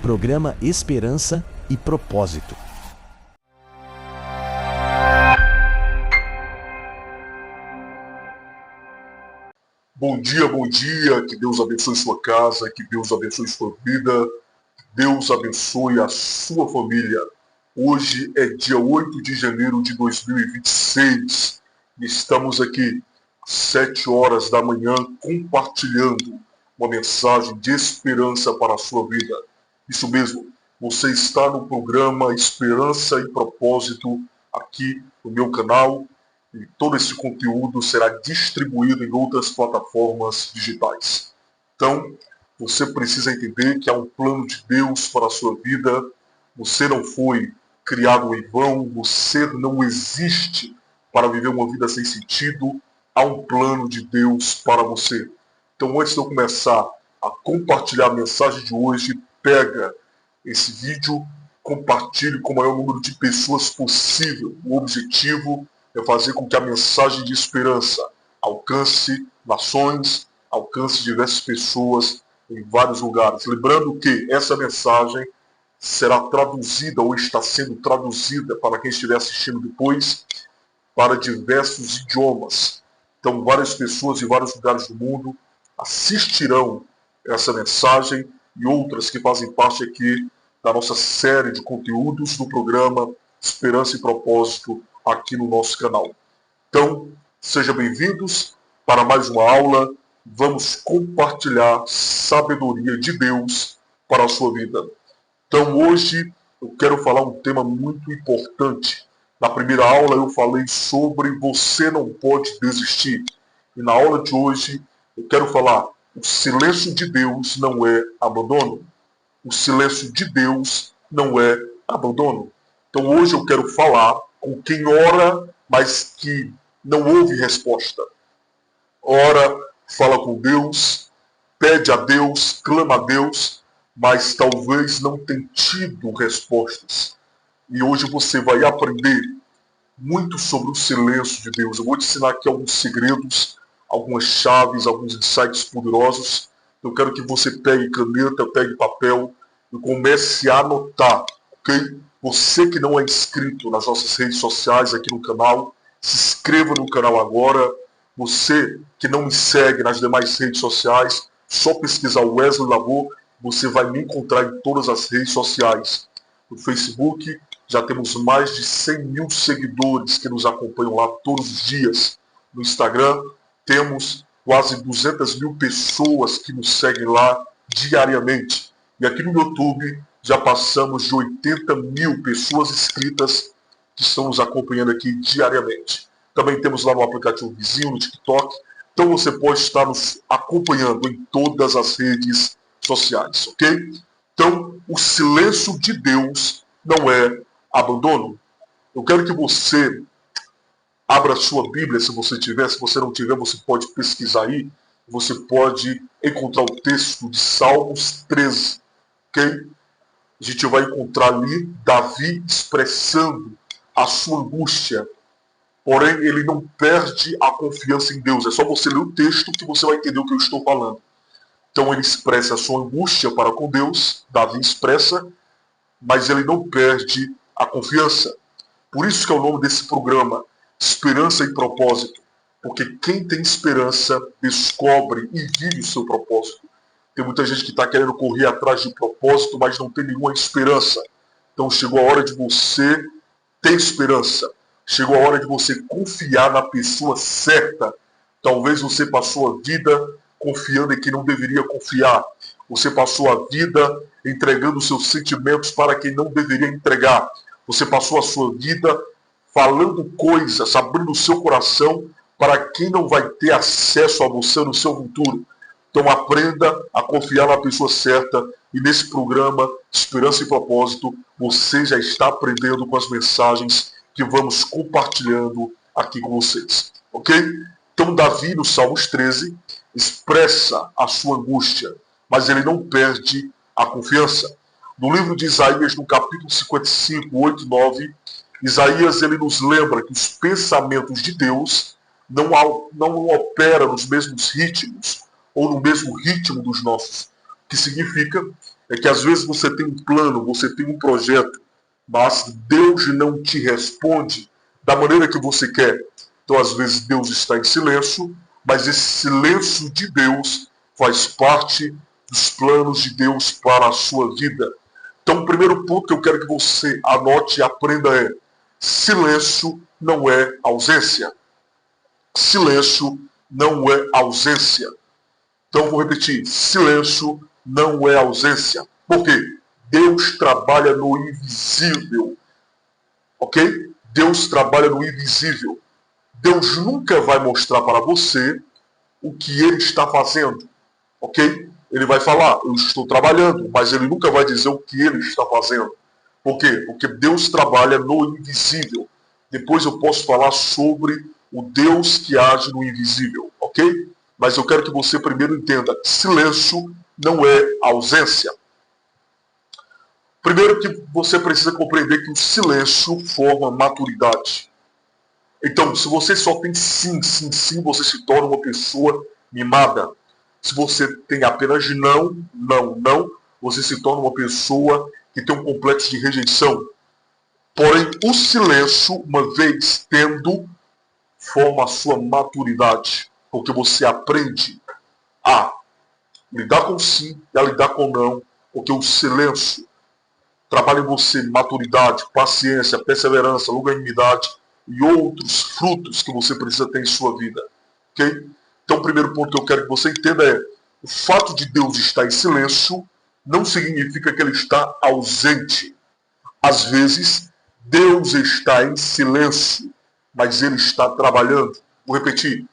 Programa Esperança e Propósito. Bom dia, que Deus abençoe sua casa, que Deus abençoe sua vida, que Deus abençoe a sua família. Hoje é dia 8 de janeiro de 2026 e estamos aqui às 7 horas da manhã compartilhando uma mensagem de esperança para a sua vida. Isso mesmo, você está no programa Esperança e Propósito aqui no meu canal. E todo esse conteúdo será distribuído em outras plataformas digitais. Então, você precisa entender que há um plano de Deus para a sua vida. Você não foi criado em vão, você não existe para viver uma vida sem sentido. Há um plano de Deus para você. Então, antes de eu começar a compartilhar a mensagem de hoje, pega esse vídeo, compartilhe com o maior número de pessoas possível. O objetivo é fazer com que a mensagem de esperança alcance nações, alcance diversas pessoas em vários lugares. Lembrando que essa mensagem será traduzida ou está sendo traduzida para quem estiver assistindo depois para diversos idiomas. Então, várias pessoas em vários lugares do mundo assistirão essa mensagem e outras que fazem parte aqui da nossa série de conteúdos do programa Esperança e Propósito aqui no nosso canal. Então, sejam bem-vindos para mais uma aula. Vamos compartilhar sabedoria de Deus para a sua vida. Então, hoje eu quero falar um tema muito importante. Na primeira aula eu falei sobre você não pode desistir. E na aula de hoje eu quero falar: o silêncio de Deus não é abandono. O silêncio de Deus não é abandono. Então hoje eu quero falar com quem ora, mas que não ouve resposta. Ora, fala com Deus, pede a Deus, clama a Deus, mas talvez não tenha tido respostas. E hoje você vai aprender muito sobre o silêncio de Deus. Eu vou te ensinar aqui alguns segredos, algumas chaves, alguns insights poderosos. Eu quero que você pegue caneta, pegue papel e comece a anotar, ok? Você que não é inscrito nas nossas redes sociais aqui no canal, se inscreva no canal agora. Você que não me segue nas demais redes sociais, só pesquisar Wesley Lavor, você vai me encontrar em todas as redes sociais. No Facebook, já temos mais de 100 mil seguidores que nos acompanham lá todos os dias. No Instagram, temos quase 200 mil pessoas que nos seguem lá diariamente. E aqui no YouTube, já passamos de 80 mil pessoas inscritas que estão nos acompanhando aqui diariamente. Também temos lá no aplicativo vizinho, no TikTok. Então você pode estar nos acompanhando em todas as redes sociais, ok? Então, o silêncio de Deus não é abandono. Eu quero que você abra a sua Bíblia, se você tiver. Se você não tiver, você pode pesquisar aí. Você pode encontrar o texto de Salmos 13, ok? A gente vai encontrar ali Davi expressando a sua angústia. Porém, ele não perde a confiança em Deus. É só você ler o texto que você vai entender o que eu estou falando. Então ele expressa a sua angústia para com Deus, Davi expressa, mas ele não perde a confiança. Por isso que é o nome desse programa, Esperança e Propósito. Porque quem tem esperança descobre e vive o seu propósito. Tem muita gente que está querendo correr atrás de propósito, mas não tem nenhuma esperança. Então chegou a hora de você ter esperança. Chegou a hora de você confiar na pessoa certa. Talvez você passou a vida confiando em quem não deveria confiar. Você passou a vida entregando seus sentimentos para quem não deveria entregar. Você passou a sua vida falando coisas, abrindo o seu coração para quem não vai ter acesso a você no seu futuro. Então aprenda a confiar na pessoa certa e nesse programa Esperança e Propósito você já está aprendendo com as mensagens que vamos compartilhando aqui com vocês, ok? Então Davi no Salmos 13 expressa a sua angústia, mas ele não perde a confiança. No livro de Isaías, no capítulo 55, 8 e 9, Isaías ele nos lembra que os pensamentos de Deus não operam nos mesmos ritmos ou no mesmo ritmo dos nossos. Que significa É que às vezes você tem um plano, você tem um projeto, mas Deus não te responde da maneira que você quer. Então às vezes Deus está em silêncio, mas esse silêncio de Deus faz parte dos planos de Deus para a sua vida. Então o primeiro ponto que eu quero que você anote e aprenda é: silêncio não é ausência. Silêncio não é ausência. Então vou repetir: silêncio não é ausência. Por quê? Deus trabalha no invisível. Ok? Deus trabalha no invisível. Deus nunca vai mostrar para você o que Ele está fazendo. Ok? Ele vai falar: eu estou trabalhando, mas Ele nunca vai dizer o que Ele está fazendo. Por quê? Porque Deus trabalha no invisível. Depois eu posso falar sobre o Deus que age no invisível. Ok? Mas eu quero que você primeiro entenda: silêncio não é ausência. Primeiro que você precisa compreender que o silêncio forma maturidade. Então, se você só tem sim, sim, sim, você se torna uma pessoa mimada. Se você tem apenas não, não, não, você se torna uma pessoa que tem um complexo de rejeição. Porém, o silêncio, uma vez tendo, forma a sua maturidade. Porque você aprende a lidar com sim e a lidar com não. Porque o silêncio trabalha em você maturidade, paciência, perseverança, longanimidade e outros frutos que você precisa ter em sua vida. Ok? Então, o primeiro ponto que eu quero que você entenda é: o fato de Deus estar em silêncio não significa que Ele está ausente. Às vezes, Deus está em silêncio, mas Ele está trabalhando. Vou repetir: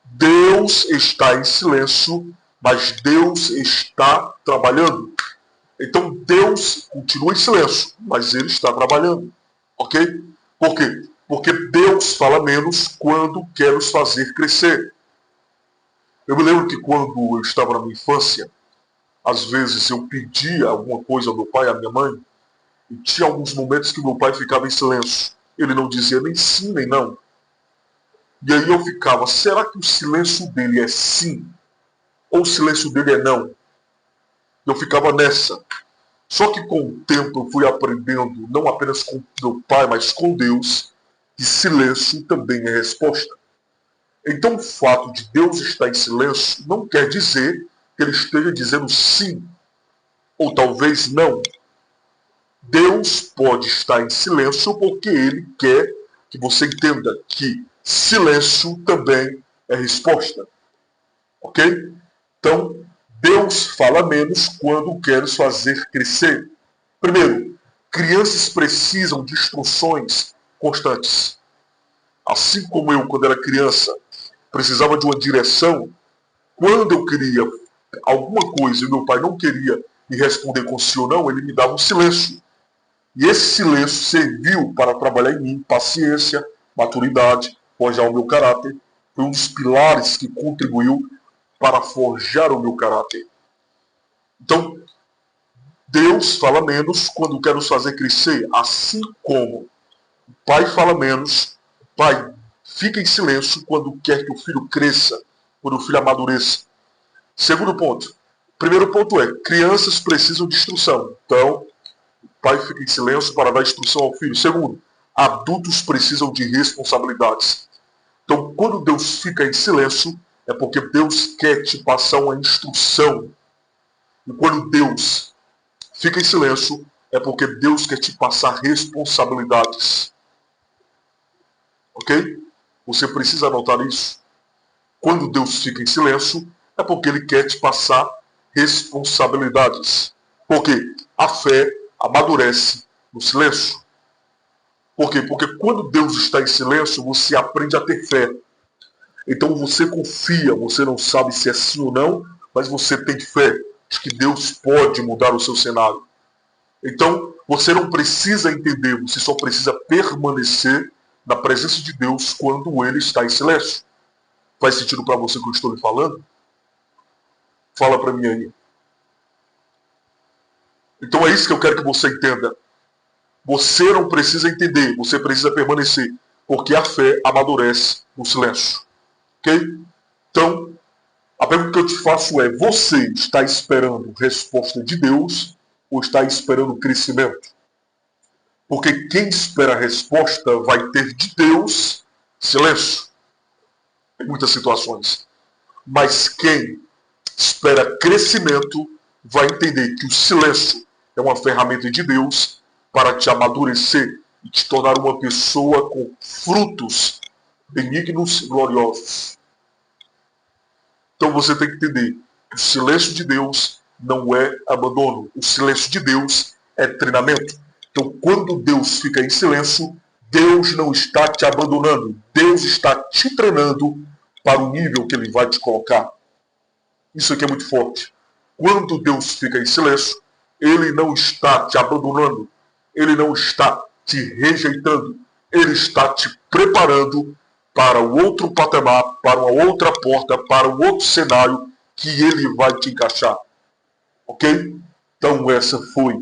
Deus está em silêncio, mas Deus está trabalhando. Então Deus continua em silêncio, mas Ele está trabalhando. Ok? Por quê? Porque Deus fala menos quando quer nos fazer crescer. Eu me lembro que quando eu estava na minha infância, às vezes eu pedia alguma coisa ao meu pai e à minha mãe, e tinha alguns momentos que meu pai ficava em silêncio. Ele não dizia nem sim nem não. E aí eu ficava: será que o silêncio dele é sim? Ou o silêncio dele é não? Eu ficava nessa. Só que com o tempo eu fui aprendendo, não apenas com meu pai, mas com Deus, que silêncio também é resposta. Então o fato de Deus estar em silêncio não quer dizer que Ele esteja dizendo sim, ou talvez não. Deus pode estar em silêncio porque Ele quer que você entenda que silêncio também é resposta. Ok? Então, Deus fala menos quando quer nos fazer crescer. Primeiro, crianças precisam de instruções constantes. Assim como eu, quando era criança, precisava de uma direção, quando eu queria alguma coisa e meu pai não queria me responder com sim ou não, ele me dava um silêncio. E esse silêncio serviu para trabalhar em mim paciência, maturidade, forjar o meu caráter. Foi um dos pilares que contribuiu para forjar o meu caráter. Então, Deus fala menos quando quer nos fazer crescer, assim como o pai fala menos, o pai fica em silêncio quando quer que o filho cresça, quando o filho amadureça. Segundo ponto. Primeiro ponto é: crianças precisam de instrução. Então, o pai fica em silêncio para dar instrução ao filho. Segundo, adultos precisam de responsabilidades. Então, quando Deus fica em silêncio, é porque Deus quer te passar uma instrução. E quando Deus fica em silêncio, é porque Deus quer te passar responsabilidades. Ok? Você precisa anotar isso. Quando Deus fica em silêncio, é porque Ele quer te passar responsabilidades. Porque a fé amadurece no silêncio. Por quê? Porque quando Deus está em silêncio, você aprende a ter fé. Então você confia, você não sabe se é sim ou não, mas você tem fé de que Deus pode mudar o seu cenário. Então você não precisa entender, você só precisa permanecer na presença de Deus quando Ele está em silêncio. Faz sentido para você o que eu estou lhe falando? Fala para mim aí. Então é isso que eu quero que você entenda. Você não precisa entender, você precisa permanecer, porque a fé amadurece no silêncio. Ok? Então, A pergunta que eu te faço é: você está esperando resposta de Deus ou está esperando crescimento? Porque quem espera a resposta vai ter de Deus silêncio em muitas situações. Mas quem espera crescimento vai entender que o silêncio é uma ferramenta de Deus para te amadurecer e te tornar uma pessoa com frutos benignos e gloriosos. Então você tem que entender que o silêncio de Deus não é abandono. O silêncio de Deus é treinamento. Então quando Deus fica em silêncio, Deus não está te abandonando. Deus está te treinando para o nível que Ele vai te colocar. Isso aqui é muito forte. Quando Deus fica em silêncio, Ele não está te abandonando. Ele não está te rejeitando. Ele está te preparando para o outro patamar, para uma outra porta, para um outro cenário que Ele vai te encaixar. Ok? Então essa foi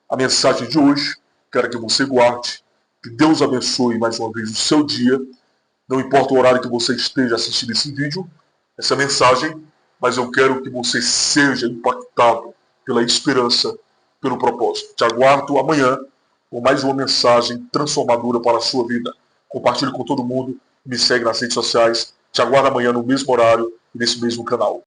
a mensagem de hoje. Quero que você guarde. Que Deus abençoe mais uma vez o seu dia. Não importa o horário que você esteja assistindo esse vídeo, essa mensagem, mas eu quero que você seja impactado pela esperança, pelo propósito. Te aguardo amanhã com mais uma mensagem transformadora para a sua vida. Compartilhe com todo mundo, me segue nas redes sociais. Te aguardo amanhã no mesmo horário e nesse mesmo canal.